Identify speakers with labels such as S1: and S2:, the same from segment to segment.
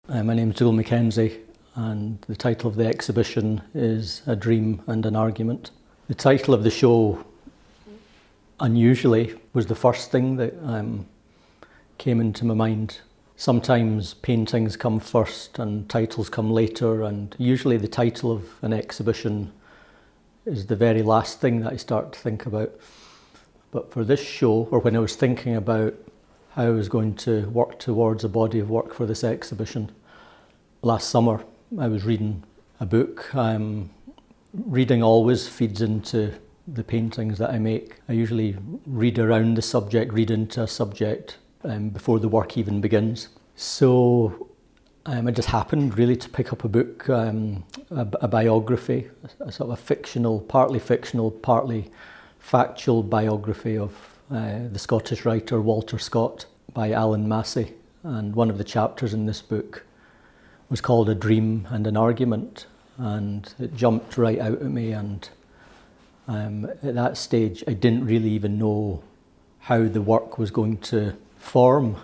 S1: My name is Dougal McKenzie, and the title of the exhibition is A Dream and an Argument. The title of the show, unusually, was the first thing that came into my mind. Sometimes paintings come first and titles come later, and usually the title of an exhibition is the very last thing that I start to think about. But for this show, or when I was thinking about how I was going to work towards a body of work for this exhibition, last summer I was reading a book. Reading always feeds into the paintings that I make. I usually read around the subject, read into a subject before the work even begins. So I just happened really to pick up a book, a biography, a sort of a fictional, partly factual biography of the Scottish writer Walter Scott by Alan Massey. And one of the chapters in this book was called A Dream and an Argument, and it jumped right out at me. And at that stage I didn't really even know how the work was going to form,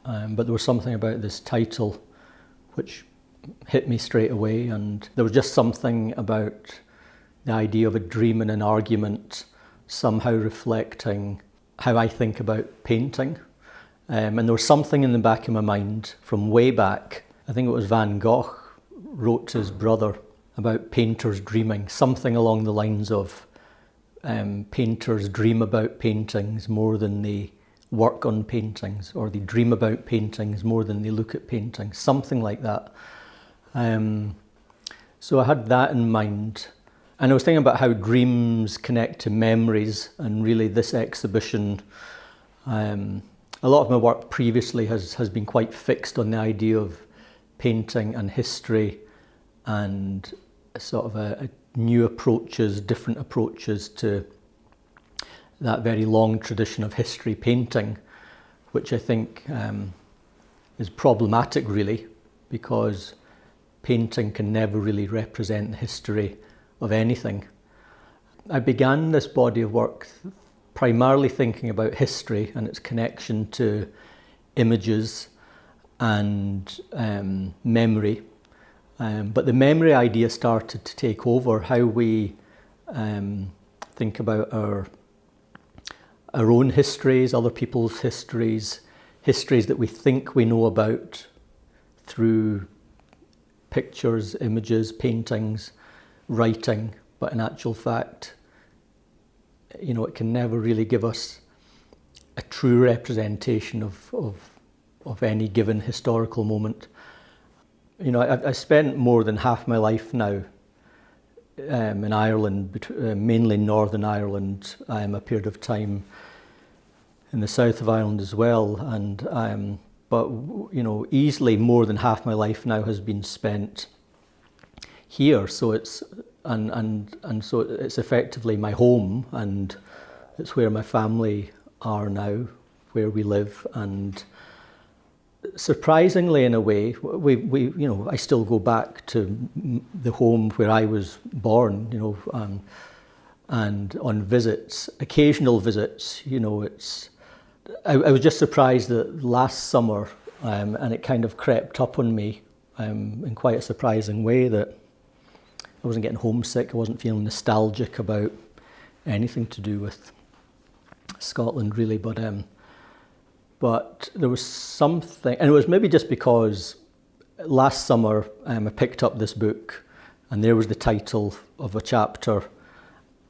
S1: but there was something about this title which hit me straight away, and there was just something about the idea of a dream and an argument somehow reflecting how I think about painting. And there was something in the back of my mind from way back. I think it was Van Gogh wrote to his brother about painters dreaming, something along the lines of painters dream about paintings more than they work on paintings, or they dream about paintings more than they look at paintings, something like that. So I had that in mind. And I was thinking about how dreams connect to memories, and really this exhibition, a lot of my work previously has been quite fixed on the idea of painting and history, and sort of a new approaches, different approaches to that very long tradition of history painting, which I think is problematic really, because painting can never really represent the history of anything. I began this body of work primarily thinking about history and its connection to images and memory. But the memory idea started to take over how we think about our own histories, other people's histories, histories that we think we know about through pictures, images, paintings, writing, but in actual fact, it can never really give us a true representation of any given historical moment. I spent more than half my life now in Ireland, mainly Northern Ireland, a period of time in the south of Ireland as well, and but easily more than half my life now has been spent here. So it's so it's effectively my home, and it's where my family are now, where we live. And surprisingly, in a way, we I still go back to the home where I was born, and on visits, occasional visits, I was just surprised that last summer, and it kind of crept up on me in quite a surprising way, that I wasn't getting homesick, I wasn't feeling nostalgic about anything to do with Scotland really, but there was something, and it was maybe just because last summer I picked up this book and there was the title of a chapter,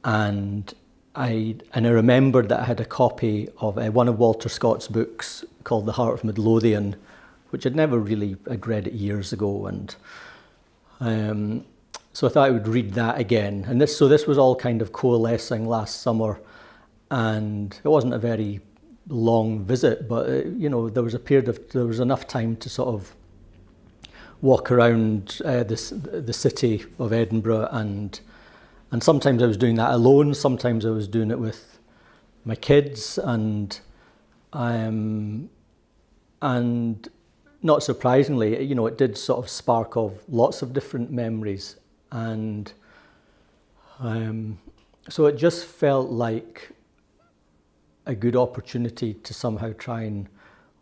S1: and I remembered that I had a copy of one of Walter Scott's books called The Heart of Midlothian, which I'd read it years ago, and so I thought I would read that again. And this was all kind of coalescing last summer, and it wasn't a very long visit, but there was enough time to sort of walk around the city of Edinburgh, and sometimes I was doing that alone, sometimes I was doing it with my kids, and not surprisingly, it did sort of spark off lots of different memories, and so it just felt like a good opportunity to somehow try and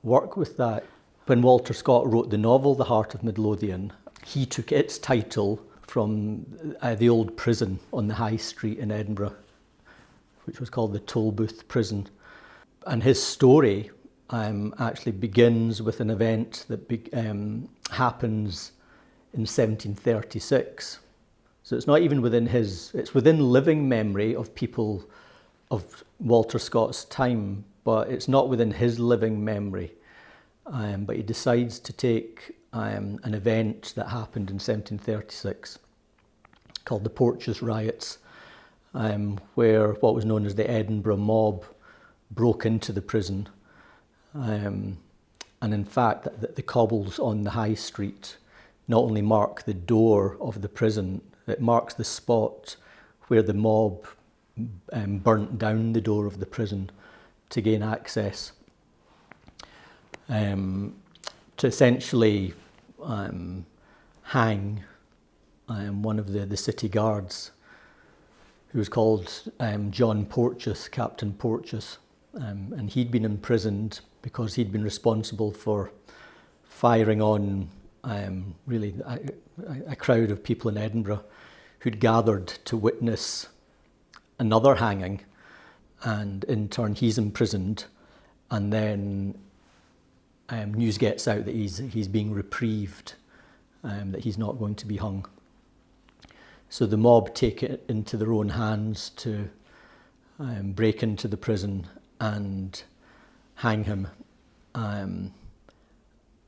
S1: work with that. When Walter Scott wrote the novel The Heart of Midlothian, he took its title from the old prison on the High Street in Edinburgh, which was called the Tolbooth Prison. And his story actually begins with an event that happens in 1736. So it's not even within it's within living memory of people of Walter Scott's time, but it's not within his living memory. But he decides to take an event that happened in 1736 called the Porteous Riots, where what was known as the Edinburgh mob broke into the prison. And in fact, the cobbles on the High Street not only mark the door of the prison, it marks the spot where the mob burnt down the door of the prison to gain access. To essentially hang one of the city guards, who was called John Porteous, Captain Porteous, and he'd been imprisoned because he'd been responsible for firing on really a crowd of people in Edinburgh who'd gathered to witness another hanging, and in turn he's imprisoned, and then news gets out that he's being reprieved, that he's not going to be hung. So the mob take it into their own hands to break into the prison and hang him. And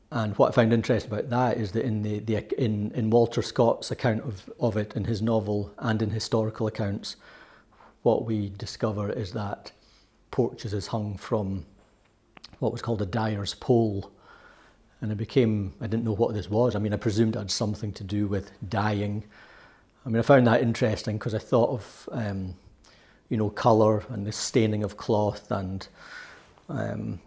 S1: what I found interesting about that is that in Walter Scott's account of it in his novel and in historical accounts, what we discover is that Porteous is hung from what was called a dyer's pole. And I didn't know what this was. I mean, I presumed it had something to do with dyeing. I mean, I found that interesting because I thought of, colour and the staining of cloth and one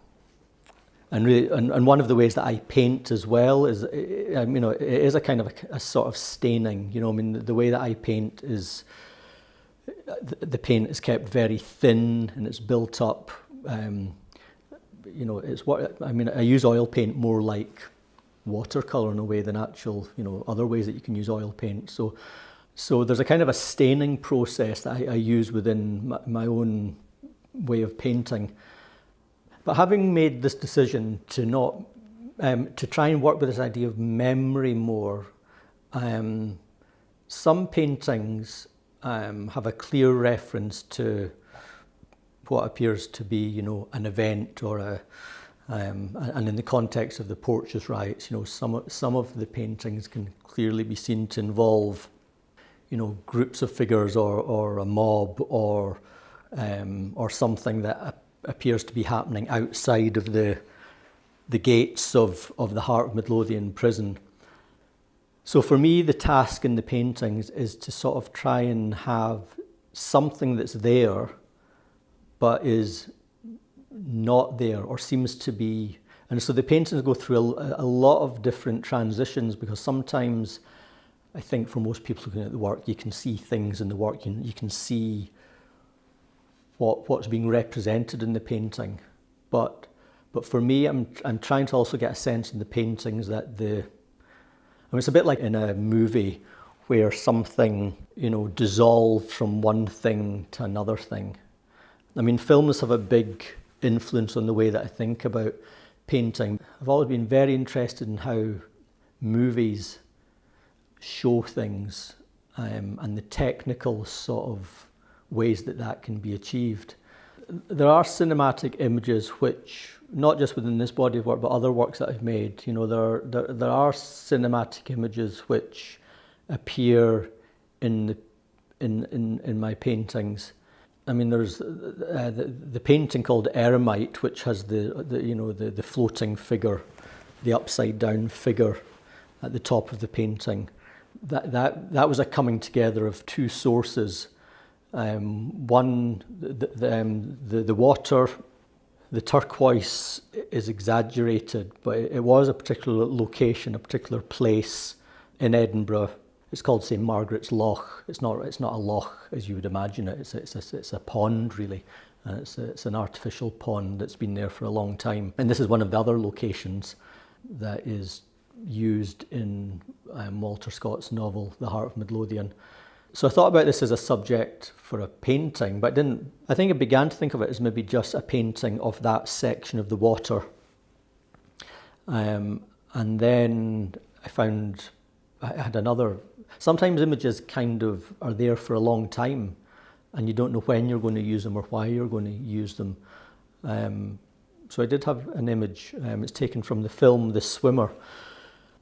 S1: of the ways that I paint as well is, it is a kind of a sort of staining. The way that I paint is, the paint is kept very thin and it's built up. I use oil paint more like watercolour in a way than actual, other ways that you can use oil paint. So there's a kind of a staining process that I use within my own way of painting. But having made this decision to not, to try and work with this idea of memory more, some paintings have a clear reference to what appears to be, an event or and in the context of the Porteous Riots, some of the paintings can clearly be seen to involve, groups of figures or a mob or something that appears to be happening outside of the gates of the Heart of Midlothian prison. So for me, the task in the paintings is to sort of try and have something that's there but is not there or seems to be. And so the paintings go through a lot of different transitions, because sometimes I think for most people looking at the work, you can see things in the work, you can see what's being represented in the painting. But for me, I'm trying to also get a sense in the paintings that it's a bit like in a movie where something, dissolved from one thing to another thing. I mean, films have a big influence on the way that I think about painting. I've always been very interested in how movies show things and the technical sort of ways that can be achieved. There are cinematic images which, not just within this body of work, but other works that I've made, there are cinematic images which appear in my paintings. I mean, there's the painting called Eremite, which has the floating figure, the upside down figure at the top of the painting. That was a coming together of two sources. One, the water, the turquoise is exaggerated, but it was a particular location, a particular place in Edinburgh. It's called St Margaret's Loch. It's not a loch as you would imagine it. It's a pond really, and it's an artificial pond that's been there for a long time. And this is one of the other locations. that is used in Walter Scott's novel, The Heart of Midlothian. So I thought about this as a subject for a painting, but I think I began to think of it as maybe just a painting of that section of the water. And then I found I had another, sometimes images kind of are there for a long time and you don't know when you're going to use them or why you're going to use them. So I did have an image, it's taken from the film The Swimmer,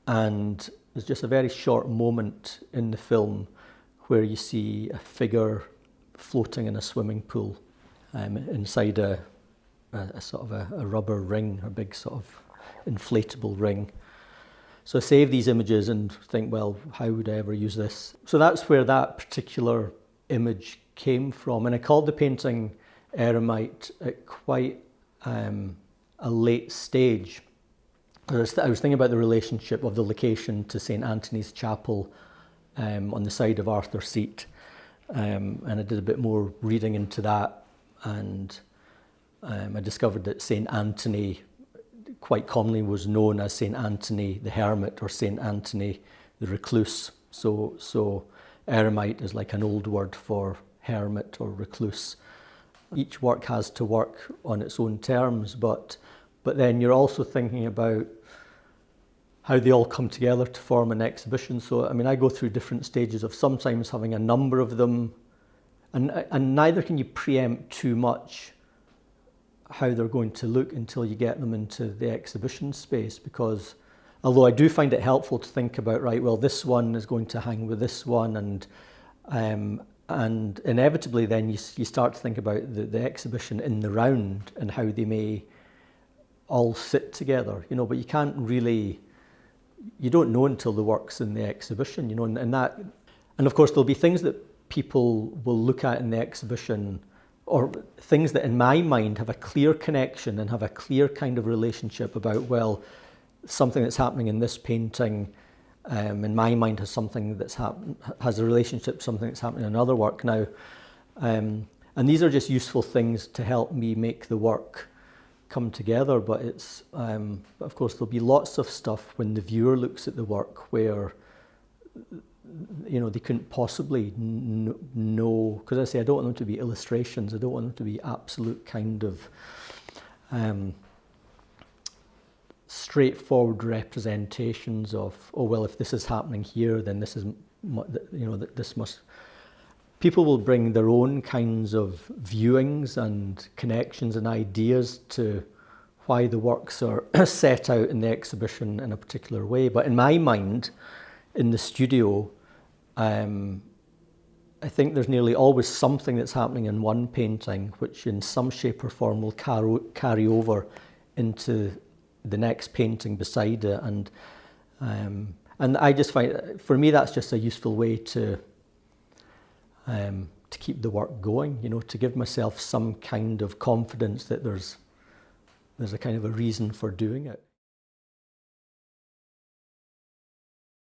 S1: and there's just a very short moment in the film where you see a figure floating in a swimming pool inside a sort of a rubber ring, a big sort of inflatable ring. So I save these images and think, well, how would I ever use this? So that's where that particular image came from. And I called the painting Eremite at quite a late stage. I was thinking about the relationship of the location to St Anthony's Chapel on the side of Arthur's Seat. And I did a bit more reading into that, and I discovered that St Anthony quite commonly was known as St Anthony the Hermit or St Anthony the Recluse. So eremite is like an old word for hermit or recluse. Each work has to work on its own terms, but then you're also thinking about how they all come together to form an exhibition. So, I mean, I go through different stages of sometimes having a number of them, and neither can you preempt too much how they're going to look until you get them into the exhibition space, because although I do find it helpful to think about, right, well, this one is going to hang with this one, and inevitably then you start to think about the exhibition in the round and how they may all sit together, you know, but you can't really, you don't know until the work's in the exhibition, you know, and of course there'll be things that people will look at in the exhibition, or things that in my mind have a clear connection and have a clear kind of relationship about, well, something that's happening in this painting in my mind has something that's has a relationship to something that's happening in another work now. And these are just useful things to help me make the work come together, but it's of course there'll be lots of stuff when the viewer looks at the work where, you know, they couldn't possibly know, because I say I don't want them to be illustrations, I don't want them to be absolute kind of straightforward representations of, oh well, if this is happening here, then this is, you know, that this must. People will bring their own kinds of viewings and connections and ideas to why the works are set out in the exhibition in a particular way. But in my mind, in the studio, I think there's nearly always something that's happening in one painting which in some shape or form will carry over into the next painting beside it. And I just find, for me, that's just a useful way to keep the work going, you know, to give myself some kind of confidence that there's a kind of a reason for doing it.